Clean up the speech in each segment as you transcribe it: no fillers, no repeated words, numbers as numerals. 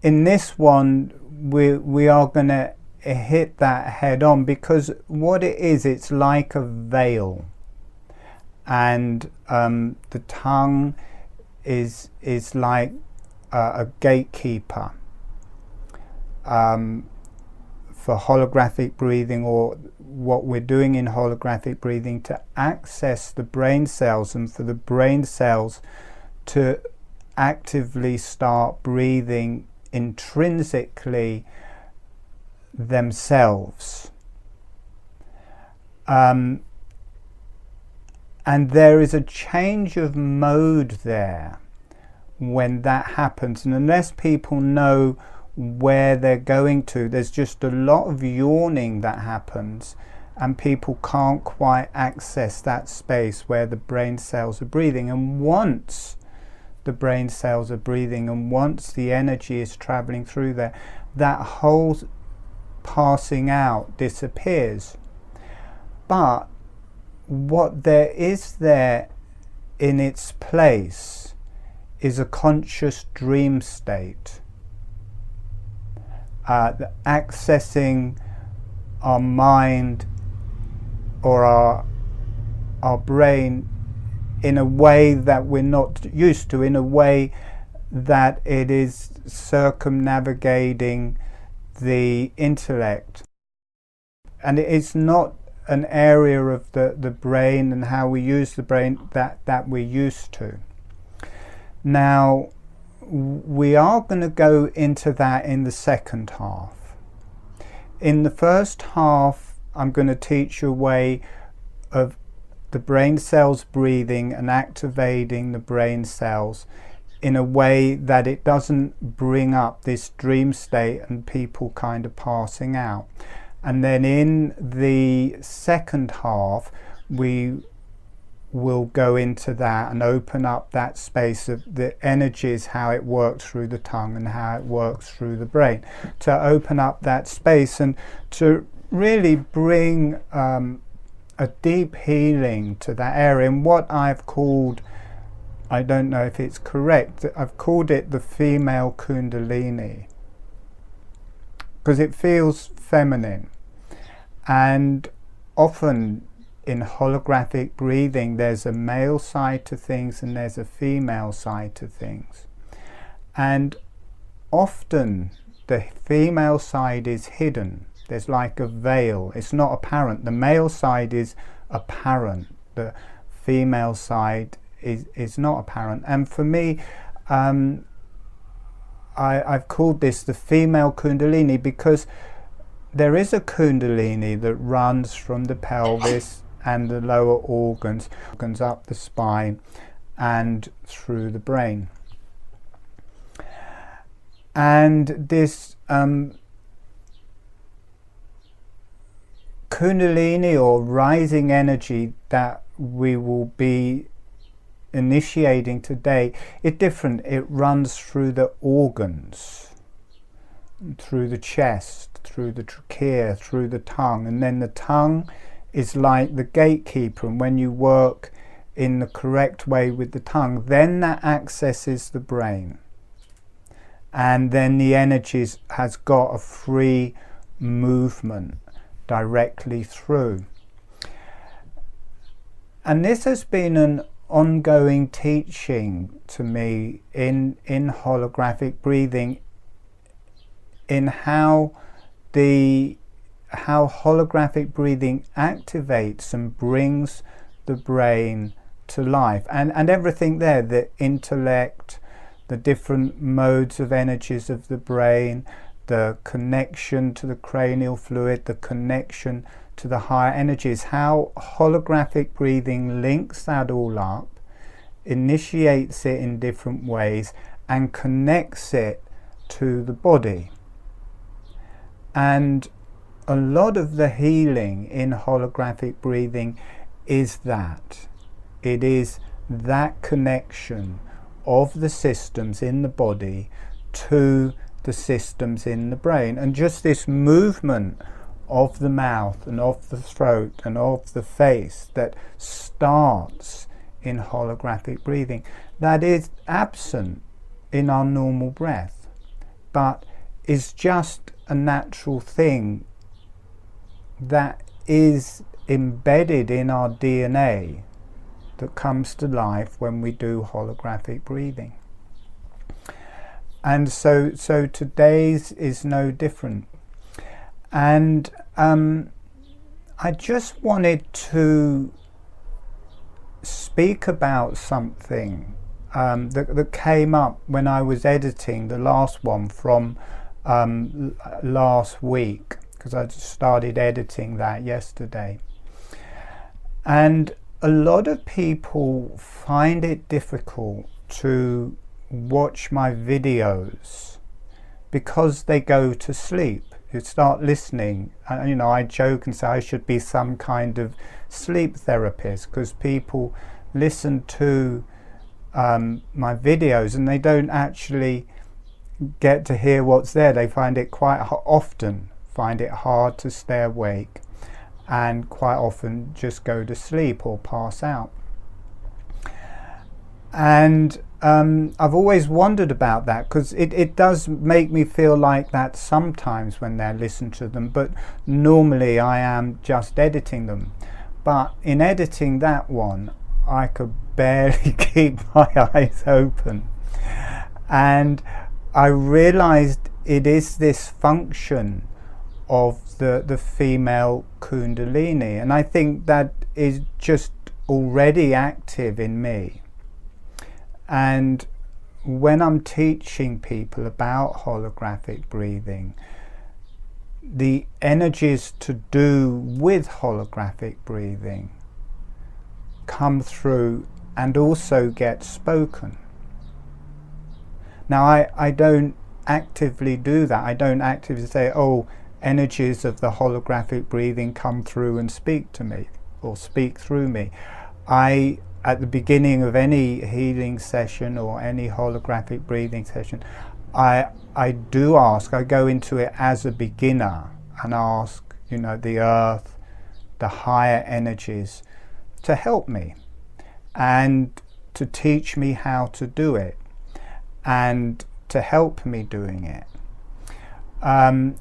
in this one we are going to hit that head on, because what it is, it's like a veil, and the tongue is like a gatekeeper for holographic breathing, or what we're doing in holographic breathing, to access the brain cells, and for the brain cells to actively start breathing intrinsically themselves. And there is a change of mode there when that happens, and unless people know where they're going to, there's just a lot of yawning that happens, and people can't quite access that space where the brain cells are breathing. And once the brain cells are breathing, and once the energy is traveling through there, that whole passing out disappears. But what there is there in its place is a conscious dream state, accessing our mind or our brain in a way that we're not used to, in a way that it is circumnavigating the intellect, and it's not an area of the brain and how we use the brain that we're used to. Now, we are going to go into that in the second half. In the first half, I'm going to teach you a way of the brain cells breathing and activating the brain cells in a way that it doesn't bring up this dream state and people kind of passing out. And then in the second half, we will go into that and open up that space of the energies, how it works through the tongue and how it works through the brain, to open up that space and to really bring a deep healing to that area. And what I've called, I don't know if it's correct, I've called it the female Kundalini, because it feels feminine. And often in holographic breathing, there's a male side to things and there's a female side to things. And often the female side is hidden. There's like a veil. It's not apparent. The male side is apparent. The female side is not apparent. And for me, I've called this the female Kundalini, because there is a Kundalini that runs from the pelvis and the lower organs up the spine and through the brain. And this Kundalini, or rising energy, that we will be initiating today, it's different. It runs through the organs, through the chest, through the trachea, through the tongue, and then the tongue is like the gatekeeper, and when you work in the correct way with the tongue, then that accesses the brain, and then the energies has got a free movement directly through. And this has been an ongoing teaching to me in holographic breathing, in how holographic breathing activates and brings the brain to life, and everything there, the intellect, the different modes of energies of the brain, the connection to the cranial fluid, the connection to the higher energies, how holographic breathing links that all up, initiates it in different ways, and connects it to the body. And a lot of the healing in holographic breathing is that. It is that connection of the systems in the body to the systems in the brain. And just this movement of the mouth and of the throat and of the face that starts in holographic breathing, that is absent in our normal breath, but is just a natural thing that is embedded in our DNA that comes to life when we do holographic breathing. And so today's is no different. And I just wanted to speak about something that came up when I was editing the last one from last week, because I just started editing that yesterday. And a lot of people find it difficult to watch my videos because they go to sleep. You start listening, and you know, I joke and say I should be some kind of sleep therapist, because people listen to my videos and they don't actually get to hear what's there. They find it quite often find it hard to stay awake, and quite often just go to sleep or pass out. And I've always wondered about that, because it does make me feel like that sometimes when they listen to them, but normally I am just editing them. But in editing that one, I could barely keep my eyes open, and I realized it is this function of the female Kundalini, and I think that is just already active in me. And when I'm teaching people about holographic breathing, the energies to do with holographic breathing come through and also get spoken. Now I don't actively do that. I don't actively say, oh, energies of the holographic breathing come through and speak to me or speak through me. At the beginning of any healing session or any holographic breathing session, I do ask, I go into it as a beginner and ask, you know, the earth, the higher energies to help me and to teach me how to do it and to help me doing it.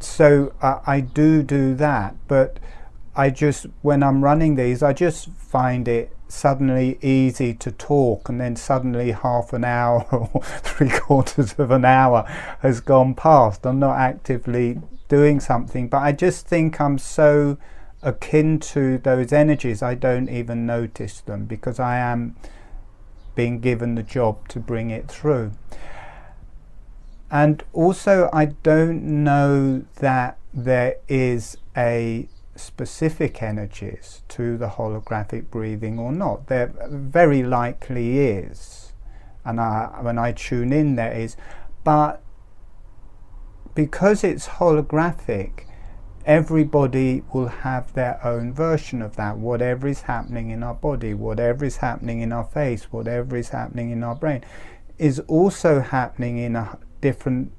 So I do that, but I just, when I'm running these, I just find it suddenly easy to talk, and then suddenly half an hour or 3/4 of an hour has gone past. I'm not actively doing something, but I just think I'm so akin to those energies I don't even notice them, because I am being given the job to bring it through. And also, I don't know that there is a specific energies to the holographic breathing or not. There very likely is, and when I tune in there is, but because it's holographic, everybody will have their own version of that. Whatever is happening in our body, whatever is happening in our face, whatever is happening in our brain is also happening in a different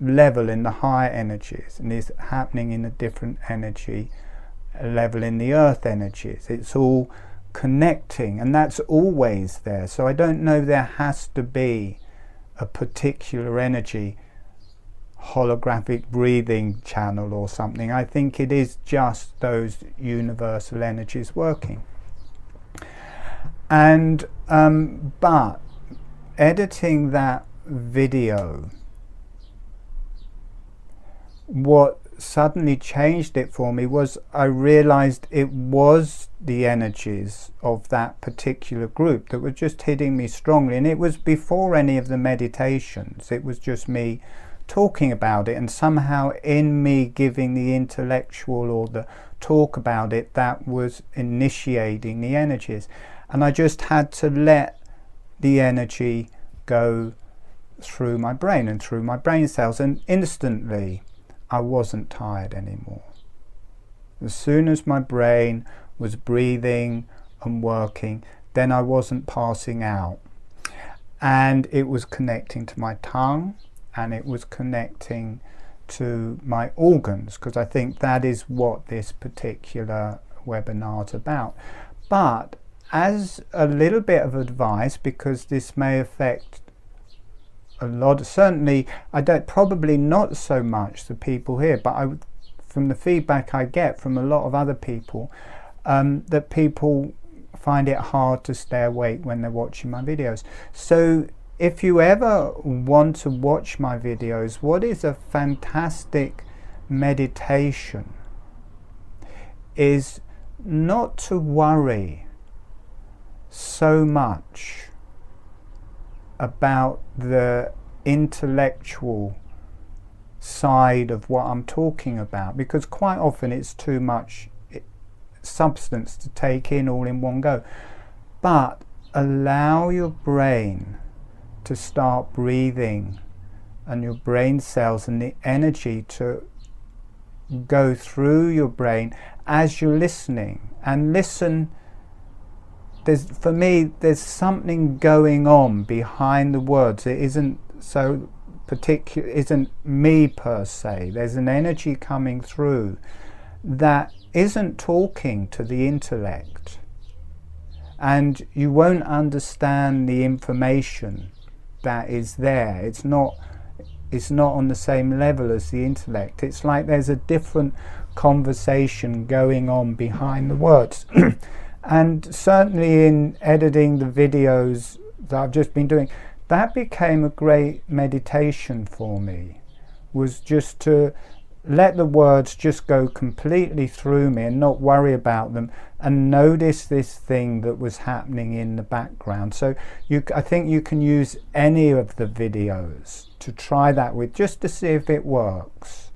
level in the higher energies, and is happening in a different energy level in the earth energies. It's all connecting, and that's always there. So I don't know there has to be a particular energy holographic breathing channel or something. I think it is just those universal energies working. And but editing that video, what suddenly changed it for me was I realized it was the energies of that particular group that were just hitting me strongly, and it was before any of the meditations. It was just me talking about it, and somehow in me giving the intellectual or the talk about it, that was initiating the energies, and I just had to let the energy go through my brain and through my brain cells, and instantly I wasn't tired anymore. As soon as my brain was breathing and working, then I wasn't passing out, and it was connecting to my tongue, and it was connecting to my organs, because I think that is what this particular webinar is about. But as a little bit of advice, because this may affect a lot, certainly I don't, probably not so much the people here, but from the feedback I get from a lot of other people, that people find it hard to stay awake when they're watching my videos. So if you ever want to watch my videos, what is a fantastic meditation is not to worry so much about the intellectual side of what I'm talking about, because quite often it's too much substance to take in all in one go. But allow your brain to start breathing, and your brain cells and the energy to go through your brain as you're listening. And listen, for me there's something going on behind the words. It isn't so particular, isn't me per se. There's an energy coming through that isn't talking to the intellect, and you won't understand the information that is there. It's not on the same level as the intellect. It's like there's a different conversation going on behind the words. And certainly in editing the videos that I've just been doing, that became a great meditation for me, was just to let the words just go completely through me and not worry about them, and notice this thing that was happening in the background. So I think you can use any of the videos to try that with, just to see if it works.